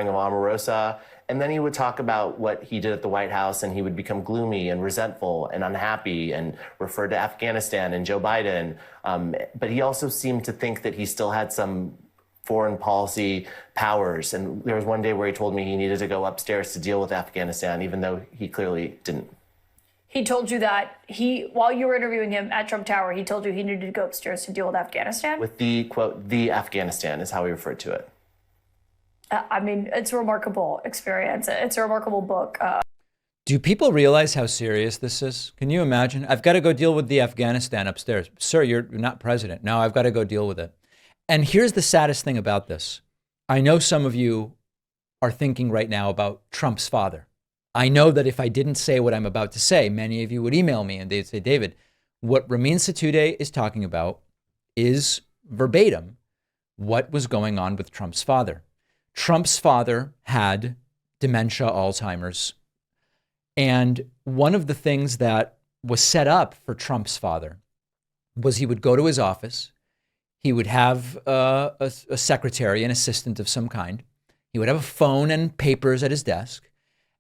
of Omarosa. And then he would talk about what he did at the White House, and he would become gloomy and resentful and unhappy and refer to Afghanistan and Joe Biden. But he also seemed to think that he still had some foreign policy powers. And there was one day where he told me he needed to go upstairs to deal with Afghanistan, even though he clearly didn't. He told you that while you were interviewing him at Trump Tower, he told you he needed to go upstairs to deal with Afghanistan? With the, quote, the Afghanistan is how he referred to it. It's a remarkable experience. It's a remarkable book. Do people realize how serious this is? Can you imagine? I've got to go deal with the Afghanistan upstairs. Sir, you're not president. No, I've got to go deal with it. And here's the saddest thing about this. I know some of you are thinking right now about Trump's father. I know that if I didn't say what I'm about to say, many of you would email me and they'd say, David, what Ramin Sotoudeh is talking about is verbatim what was going on with Trump's father. Trump's father had dementia, Alzheimer's. And one of the things that was set up for Trump's father was he would go to his office. He would have a secretary, an assistant of some kind. He would have a phone and papers at his desk.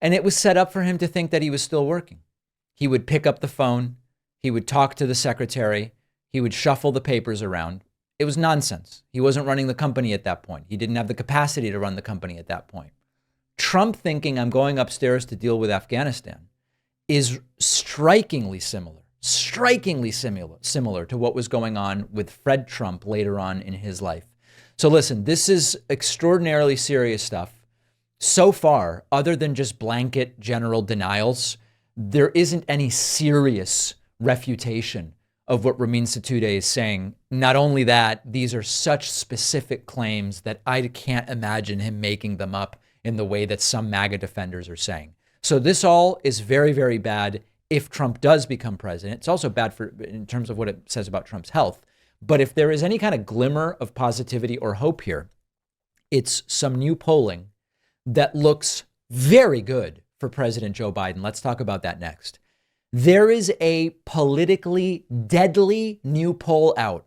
And it was set up for him to think that he was still working. He would pick up the phone. He would talk to the secretary. He would shuffle the papers around. It was nonsense. He wasn't running the company at that point. He didn't have the capacity to run the company at that point. Trump thinking I'm going upstairs to deal with Afghanistan is strikingly similar to what was going on with Fred Trump later on in his life. So listen, this is extraordinarily serious stuff. So far, other than just blanket general denials, there isn't any serious refutation of what Ramin Sotoudeh is saying. Not only that, these are such specific claims that I can't imagine him making them up in the way that some MAGA defenders are saying. So this all is very, very bad if Trump does become president. It's also bad in terms of what it says about Trump's health. But if there is any kind of glimmer of positivity or hope here, it's some new polling that looks very good for President Joe Biden. Let's talk about that next. There is a politically deadly new poll out,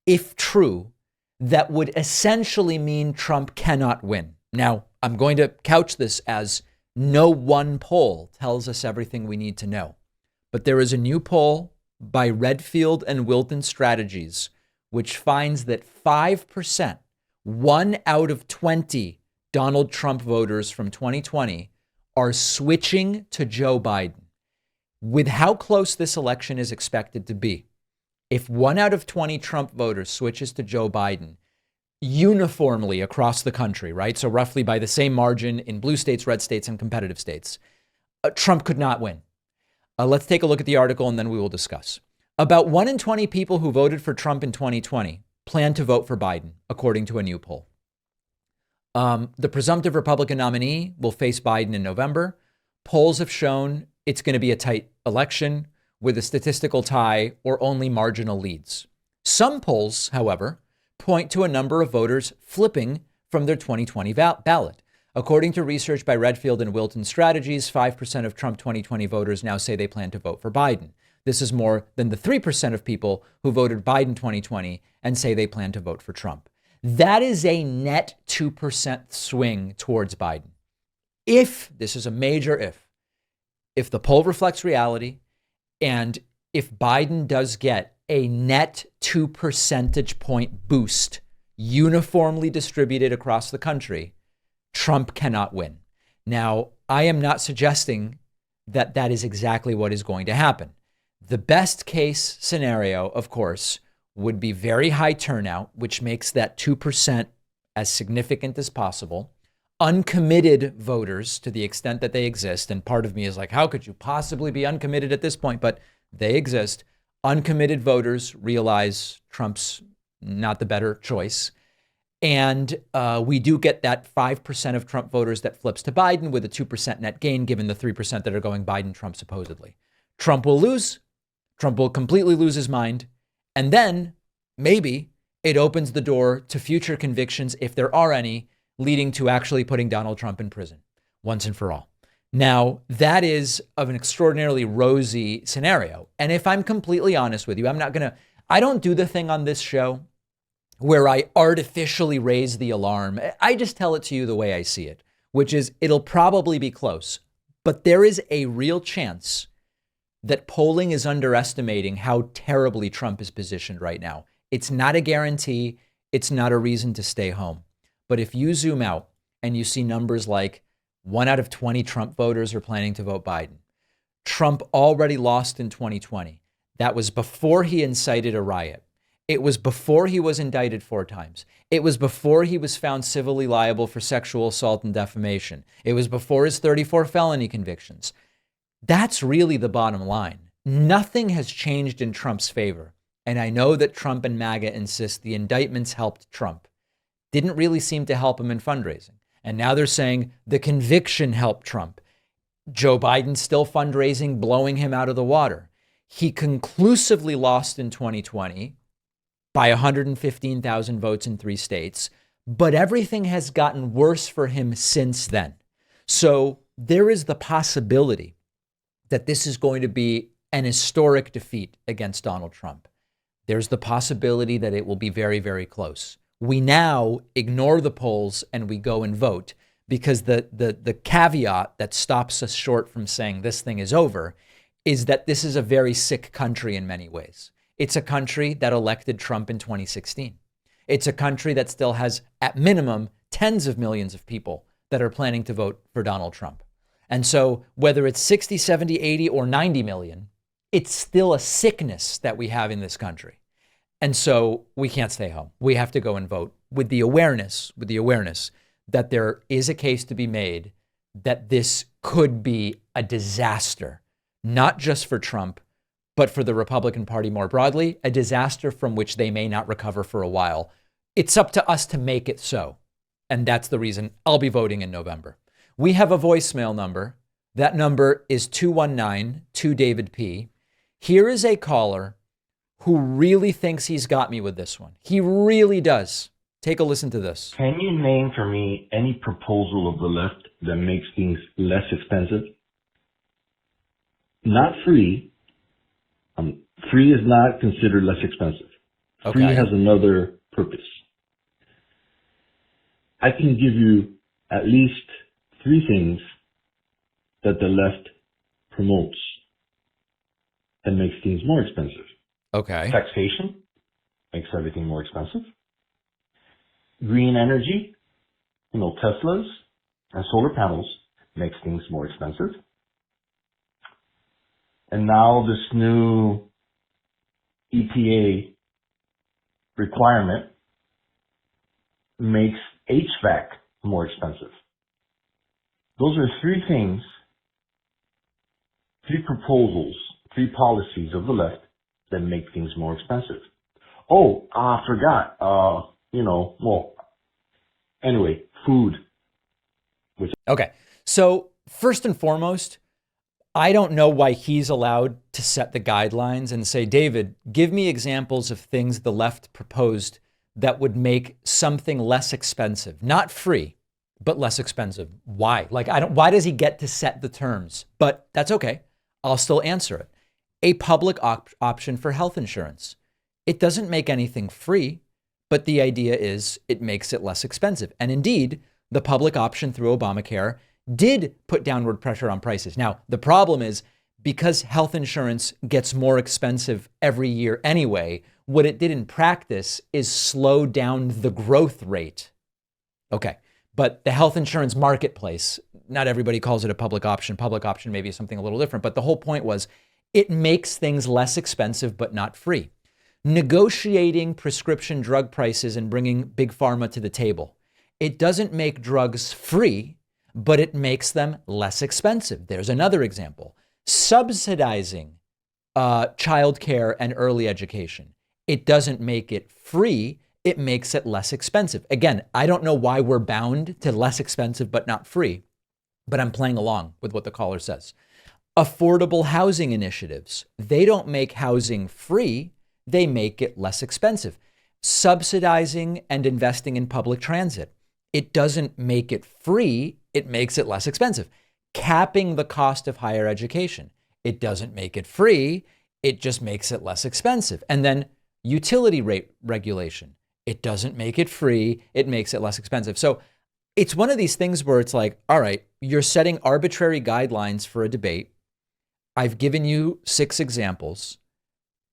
if true, that would essentially mean Trump cannot win. Now, I'm going to couch this as no one poll tells us everything we need to know. But there is a new poll by Redfield and Wilton Strategies, which finds that 5%, 1 out of 20 Donald Trump voters from 2020 are switching to Joe Biden. With how close this election is expected to be, if 1 out of 20 Trump voters switches to Joe Biden uniformly across the country, right? So roughly by the same margin in blue states, red states, and competitive states, Trump could not win. Let's take a look at the article and then we will discuss. About 1 in 20 people who voted for Trump in 2020 plan to vote for Biden, according to a new poll. The presumptive Republican nominee will face Biden in November. Polls have shown it's going to be a tight election with a statistical tie or only marginal leads. Some polls, however, point to a number of voters flipping from their 2020 ballot. According to research by Redfield and Wilton Strategies, 5% of Trump 2020 voters now say they plan to vote for Biden. This is more than the 3% of people who voted Biden 2020 and say they plan to vote for Trump. That is a net 2% swing towards Biden. If, this is a major if the poll reflects reality, and if Biden does get a net 2 percentage point boost uniformly distributed across the country, Trump cannot win. Now, I am not suggesting that that is exactly what is going to happen. The best case scenario, of course, would be very high turnout, which makes that 2% as significant as possible. Uncommitted voters, to the extent that they exist, and part of me is like, how could you possibly be uncommitted at this point? But they exist. Uncommitted voters realize Trump's not the better choice. And we do get that 5% of Trump voters that flips to Biden with a 2% net gain, given the 3% that are going Biden-Trump supposedly. Trump will lose. Trump will completely lose his mind. And then maybe it opens the door to future convictions, if there are any, leading to actually putting Donald Trump in prison once and for all. Now, that is of an extraordinarily rosy scenario. And if I'm completely honest with you, I don't do the thing on this show where I artificially raise the alarm. I just tell it to you the way I see it, which is it'll probably be close. But there is a real chance that polling is underestimating how terribly Trump is positioned right now. It's not a guarantee. It's not a reason to stay home. But if you zoom out and you see numbers like 1 out of 20 Trump voters are planning to vote Biden. Trump already lost in 2020. That was before he incited a riot. It was before he was indicted 4 times. It was before he was found civilly liable for sexual assault and defamation. It was before his 34 felony convictions. That's really the bottom line. Nothing has changed in Trump's favor. And I know that Trump and MAGA insist the indictments helped Trump. Didn't really seem to help him in fundraising. And now they're saying the conviction helped Trump. Joe Biden's still fundraising, blowing him out of the water. He conclusively lost in 2020 by 115,000 votes in 3 states, but everything has gotten worse for him since then. So there is the possibility that this is going to be an historic defeat against Donald Trump. There's the possibility that it will be very, very close. We now ignore the polls and we go and vote because the caveat that stops us short from saying this thing is over is that this is a very sick country in many ways. It's a country that elected Trump in 2016. It's a country that still has, at minimum, tens of millions of people that are planning to vote for Donald Trump. And so whether it's 60, 70, 80, or 90 million, it's still a sickness that we have in this country. And so we can't stay home. We have to go and vote with the awareness that there is a case to be made that this could be a disaster, not just for Trump, but for the Republican Party more broadly, a disaster from which they may not recover for a while. It's up to us to make it so. And that's the reason I'll be voting in November. We have a voicemail number. That number is 219-2-DAVID-P. Here is a caller who really thinks he's got me with this one. He really does. Take a listen to this. Can you name for me any proposal of the left that makes things less expensive? Not free. Free is not considered less expensive. Free has another purpose. I can give you at least 3 things that the left promotes that makes things more expensive. Okay. Taxation makes everything more expensive. Green energy, Teslas and solar panels makes things more expensive. And now this new EPA requirement makes HVAC more expensive. Those are 3 things, 3 proposals, 3 policies of the left that make things more expensive. Oh, I forgot. Anyway, food. Okay. So first and foremost, I don't know why he's allowed to set the guidelines and say, David, give me examples of things the left proposed that would make something less expensive, not free, but less expensive. Why? Why does he get to set the terms? But that's okay. I'll still answer it. A public option for health insurance. It doesn't make anything free, but the idea is it makes it less expensive. And indeed, the public option through Obamacare did put downward pressure on prices. Now, the problem is because health insurance gets more expensive every year anyway, what it did in practice is slow down the growth rate. Okay, but the health insurance marketplace, not everybody calls it a public option. Public option maybe is something a little different, but the whole point was it makes things less expensive, but not free. Negotiating prescription drug prices and bringing big pharma to the table. It doesn't make drugs free, but it makes them less expensive. There's another example. Subsidizing childcare and early education. It doesn't make it free, it makes it less expensive. Again, I don't know why we're bound to less expensive but not free, but I'm playing along with what the caller says. Affordable housing initiatives. They don't make housing free, they make it less expensive. Subsidizing and investing in public transit. It doesn't make it free, it makes it less expensive. Capping the cost of higher education. It doesn't make it free, it just makes it less expensive. And then utility rate regulation. It doesn't make it free, it makes it less expensive. So it's one of these things where it's like, all right, you're setting arbitrary guidelines for a debate. I've given you 6 examples,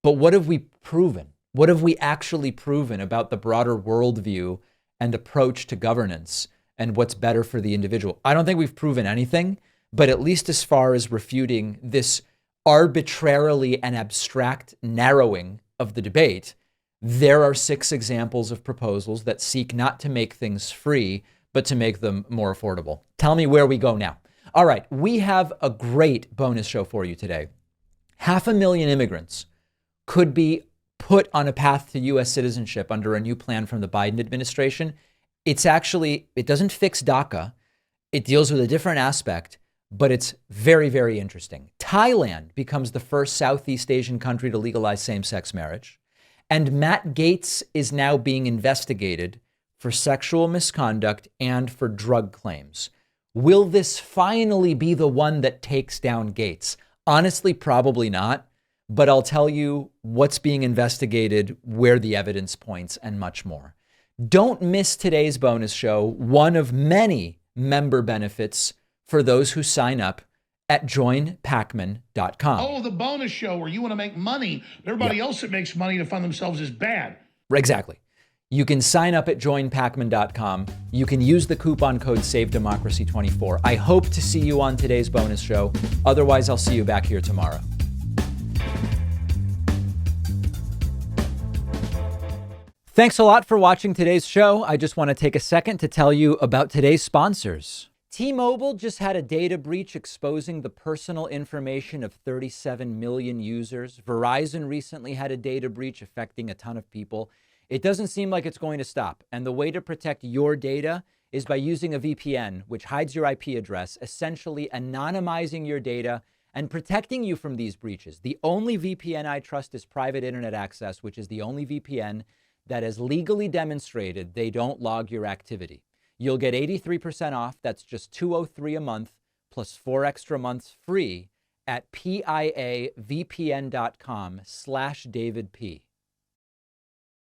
but what have we proven? What have we actually proven about the broader worldview and approach to governance and what's better for the individual? I don't think we've proven anything, but at least as far as refuting this arbitrarily and abstract narrowing of the debate, there are 6 examples of proposals that seek not to make things free, but to make them more affordable. Tell me where we go now. All right, we have a great bonus show for you today. 500,000 immigrants could be put on a path to U.S. citizenship under a new plan from the Biden administration. It doesn't fix DACA. It deals with a different aspect, but it's very, very interesting. Thailand becomes the first Southeast Asian country to legalize same-sex marriage. And Matt Gaetz is now being investigated for sexual misconduct and for drug claims. Will this finally be the one that takes down Gaetz? Honestly, probably not. But I'll tell you what's being investigated, where the evidence points, and much more. Don't miss today's bonus show, one of many member benefits for those who sign up at joinpakman.com. Oh, the bonus show where you want to make money. Everybody else that makes money to fund themselves is bad. Exactly. You can sign up at joinpakman.com. You can use the coupon code SAVEDEMOCRACY24. I hope to see you on today's bonus show. Otherwise, I'll see you back here tomorrow. Thanks a lot for watching today's show. I just want to take a second to tell you about today's sponsors. T-Mobile just had a data breach exposing the personal information of 37 million users. Verizon recently had a data breach affecting a ton of people. It doesn't seem like it's going to stop. And the way to protect your data is by using a VPN, which hides your IP address, essentially anonymizing your data and protecting you from these breaches. The only VPN I trust is private internet access, which is the only VPN that has legally demonstrated they don't log your activity. You'll get 83% off. That's just $203 a month plus 4 extra months free at piavpn.com/DavidP.